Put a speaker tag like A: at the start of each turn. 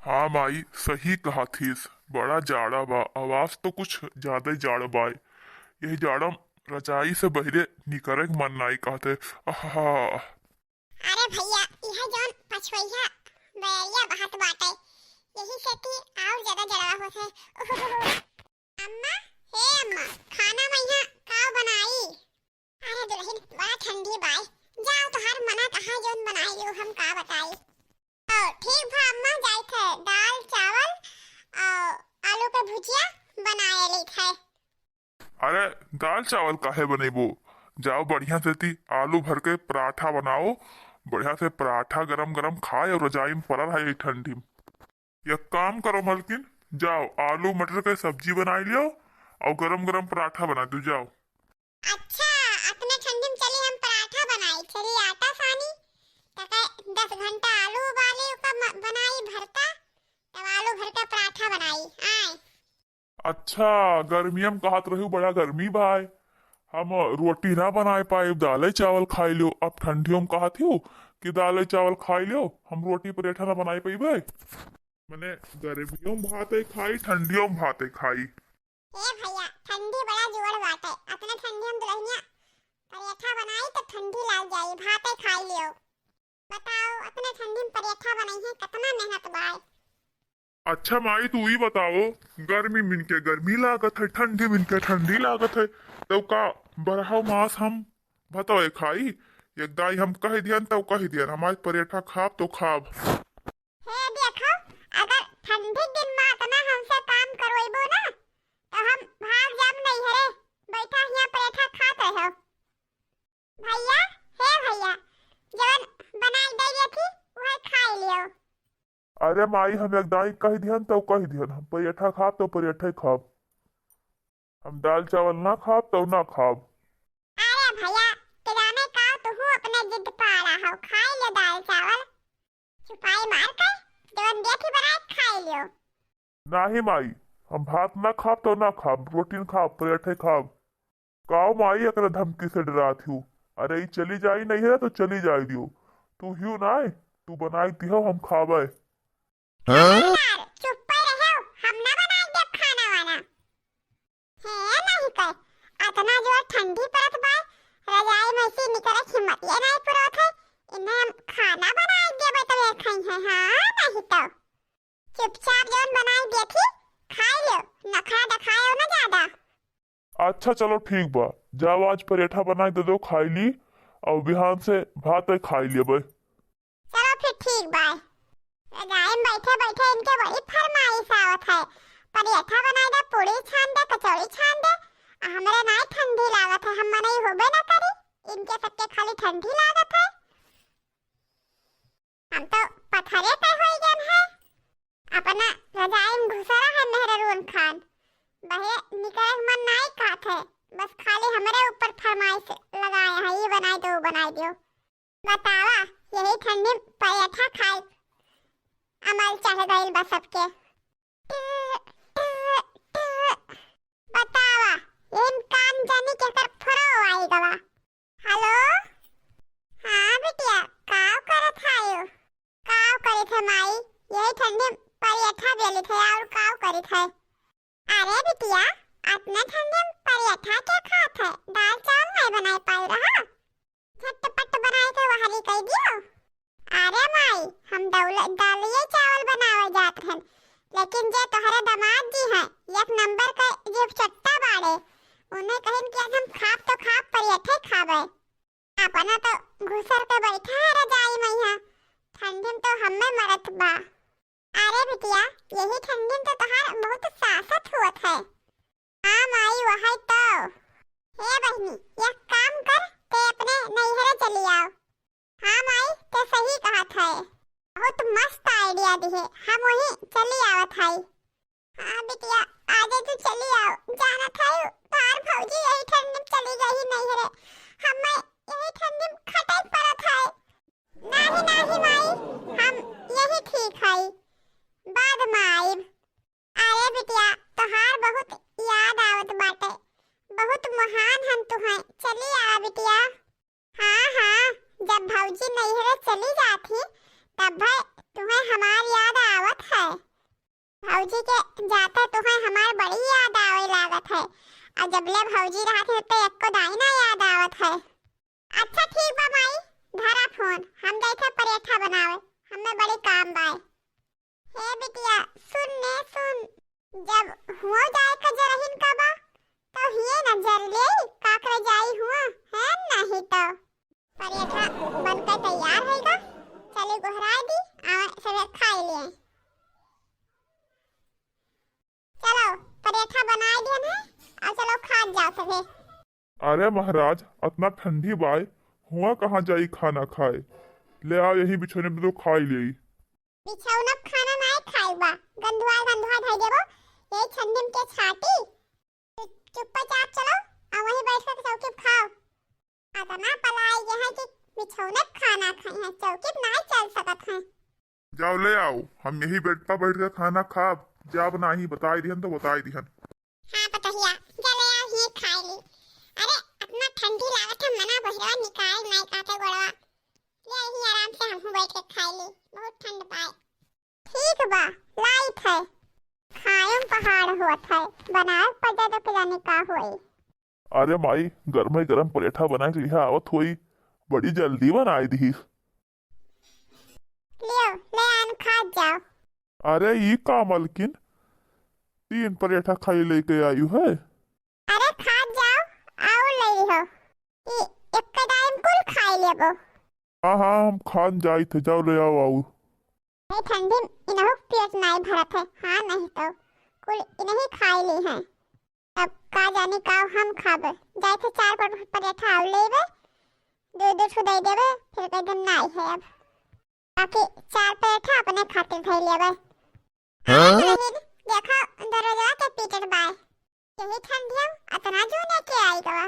A: हाँ माई, सही कहा थीस। बड़ा जाड़ा बा, आवाज तो कुछ ज्यादा ही जाड़ बा। यही जाड़ा रजाई से बहरे निकरे के मन नाई कहते। आहा।
B: अरे भैया, यह जौन पछवइया बैरिया बहत बाटे, यही सेती और ज्यादा जड़वा होत है। ओहो। अम्मा, हे अम्मा, खाना मैया का बनाई? अरे दुल्हन, बड़ा ठंडी बाई। जाओ तोहार मना कहा जौन बनाई हो हम का बताई। और ठीक बा अम्मा, जाई थे दाल चावल और आलू के भुजिया बनाए ली थे।
A: अरे दाल चावल काहे बनेबो? जाओ बढ़िया से ती आलू भर के पराठा बनाओ। बढ़िया से पराठा गरम गरम खाए और रजाई में पड़ा रहा ये ठंडी में। एक काम करो मलकिन, जाओ आलू मटर के सब्जी बना लियो और गरम गरम पराठा बना दो, जाओ।
B: अच्छा, अपने ठंडी में चली हम पराठा बनाई, चली आटा सानी तक 10 घंटा आलू उबाली का बनाई भरता, तब आलू भर के पराठा बनाई आए।
A: अच्छा, गर्मिया में कहत रही बड़ा गर्मी भाई, हम रोटी ना बनाए पाए, दाल चावल खाई लो। अब ठंडियों में कहत हो कि दाल चावल खाई लो, हम रोटी पराठा ना बनाए पाई भाई। मैंने गर्मियों में भात है खाई, ठंडियों में भात है खाई।
B: ए भैया, ठंडी बड़ा जोर बाटे, अपने ठंडी हम दुल्हनिया पराठा बनाई तो ठंडी लग जाई, भाते खाई लियो। बताओ, अपने ठंडी में पराठा बनाई है, कितना मेहनत बाय।
A: अच्छा माई, तू ही बताओ, गर्मी मिन के गर्मी लागत है, ठंडी मिन के ठंडी लागत है, तो का बरहाव मास हम बताओ खाई। एक दाई हम कह दियन तो कह दियन हमारे पराठा खाब तो खाब।
B: हे देखो, अगर ठंडी दिन में इतना हमसे काम करवाइबो ना, तो हम भाग जाब नहीं हरे, बैठा हिया पराठा खात रहो। भैया, हे भैया, जवन बनाई दे थी वही खाई लियो।
A: अरे माई, हम एक दाई कह दियन तो कह दियन हम पराठा खाब तो पराठा ही खाब, हम दाल चावल ना खाब तो ना खाब।
B: अरे भैया, किराने का तो हूँ अपने जिद पा रहा हो, खाई लो दाल चावल, छुपाई मार कर जवन देती बनाए खाई लियो।
A: नाही माई, हम भात ना खाब तो ना खाब, रोटी खाब पराठे खाब। काओ माई एक धमकी से डरा थी। अरे ई चली जाई नहीं है तो चली जाई दियो, तू हियो ना, तू बनाई दियो हम खाबे।
B: खबरदार, चुप पे रहो, हम ना बनाए दे खाना वाना। है नहीं कर, इतना जो ठंडी पड़त बा, रजाई में से निकले हिम्मत ये नहीं पुरोत है, इन्हें हम खाना बनाए देबे तो ये खाई है। हाँ नहीं तो चुपचाप जोन बनाई दे थी खाई लो, नखरा दिखाओ ना ज्यादा।
A: अच्छा चलो ठीक बा, जाओ आज पराठा बनाई दे दो खाई ली, और बिहान से भात खाई लिए बे।
B: चलो फिर ठीक बा। रजाई में बैठे बैठे इनके बड़ी फरमाइश आवत है, पराठा बनाई दे, पूरी छान दे, कचौड़ी छान दे। हमरे नहीं ठंडी लागत है, हम मने होबे ना करी, इनके सबके खाली ठंडी लागत है। हम तो पथरे पे होई गन है, अपना रजाई में घुसरा है मेहरून खान, बहे निकले मन नहीं काट है, बस खाली हमरे ऊपर फरमाइश लगाए हैं, ये बनाई दो बनाई दो। बतावा, यही ठंडी में पराठा खाए अमल चाहे गइल बा सबके। बतावा, इन काम जानी के कर फरो आई गवा। हेलो, हाँ बिटिया, काव करत आयो? काव करे थे माई, यही ठंडी में पराठा बेली थे और काव करे थे। अरे बिटिया, इतना ठंडी में पराठा क्या खात है, दाल चावल नहीं बनाए पाई रहा, झटपट बनाए तो वहारी कह दियो। अरे माई, हम दालिये चावल बनावे जात हैं, लेकिन जे तोहरे दामाद जी हैं, एक नंबर का जे चट्टा बाड़े, उन्हें कहिन कि आज हम खाब तो खाब पराठे खाबे। अपना तो घुसर के बैठा है रजाई में यहाँ, ठंडी में तो हमें मरत बा। अरे बिटिया, यही ठंडी में तो तोहार बहुत सासत हुआ है। हाँ माई, वही तो। हे बहनी, एक काम कर, ते अपने नैहरे चली आओ। हाँ माई, तो सही कहा था, बहुत मस्त आइडिया दी है, हम वहीं चली आवत है। हाँ बिटिया, आजे तू चली आओ, जाना था तार भौजी यही ठंडी में चली गई नहीं रे, हमें यही ठंडी में खटाई पड़त है। नहीं नहीं माई, हम यही ठीक है, बाद में आइब। अरे बिटिया, तोहार बहुत याद आवत बाटे, बहुत महान हम तू हैं, चली आ बिटिया। हाँ हाँ, जब भौजी नैहरे चली जाती तब भाई तुम्हें हमारी याद आवत है। भौजी के जाते तो है हमार बड़ी याद आवे लागत है। और जबले भौजी रहत है तो एको दाई ना याद आवत है। अच्छा ठीक बा माई, धरा फोन, हम जाते पराठा बनावे, हमें बड़ी काम बाय। हे बिटिया सुन ने सुन, जब हो जाए का जरहिन का बा तो हिये न जर ले काकरे जाई हुआ है नहीं तो पराठा बनकर तैयार होगा। चले गोहरा दी सब खा लिए। चलो पराठा बना दिए ना, और चलो खा जाओ सभी।
A: अरे महाराज इतना ठंडी बाय हुआ कहाँ जाई खाना खाए, ले आओ यही बिछोने में तो खा ही ले।
B: बिछौना खाना नहीं खाइबा, गंधुआ गंधुआ धइ देबो, यही ठंडी में के छाटी। चुपचाप चलो और वहीं बैठ कर चौकी पे खाओ। अतना पलाई ये है कि बिछौने खाना खाए हैं, चौकी पे नहीं चल सकत हैं।
A: जाओ ले आओ, हम यही बेड पर बैठ कर खाना खा। जब नहीं बताई दिहन तो बताई दिहन।
B: हाँ पतहिया चले आओ ही खा ली। अरे इतना ठंडी लागत है, मना बहिरवा निकाल नहीं काटे गोड़वा, ले ही आराम से हम बैठ के खा ली, बहुत ठंड पाए। ठीक बा लाइट है, खायम पहाड़ होत है, बनाए पड़े तो के जाने का होई।
A: अरे माई गर्म गरम पराठा बना के लिया आवत हुई, बड़ी जल्दी बनाई दी।
B: लियो ले आन खा जाओ।
A: अरे ये का मलकिन 3 पराठा खाई लेके आई है।
B: अरे खा जाओ, आओ ले लियो, ये एक टाइम कुल खाई लेबो।
A: हाँ हाँ हम खान जाई थे, जाओ ले आओ आओ।
B: ये ठंडी इनहु पेट नहीं भरत है, हाँ नहीं तो कुल इन्हीं खाई ली हैं। अब का जाने का हम खाबे, जाए थे 4 पराठा आव लेबे, 2 ठो दे देबे, फिर कह दिन नहीं है। अब बाकी 4 पराठा अपने खातिर धइ लेबे। हाँ? देखो दरवाजा के पीछे बाय, यही ठंडी इतना जो लेके आई गवा।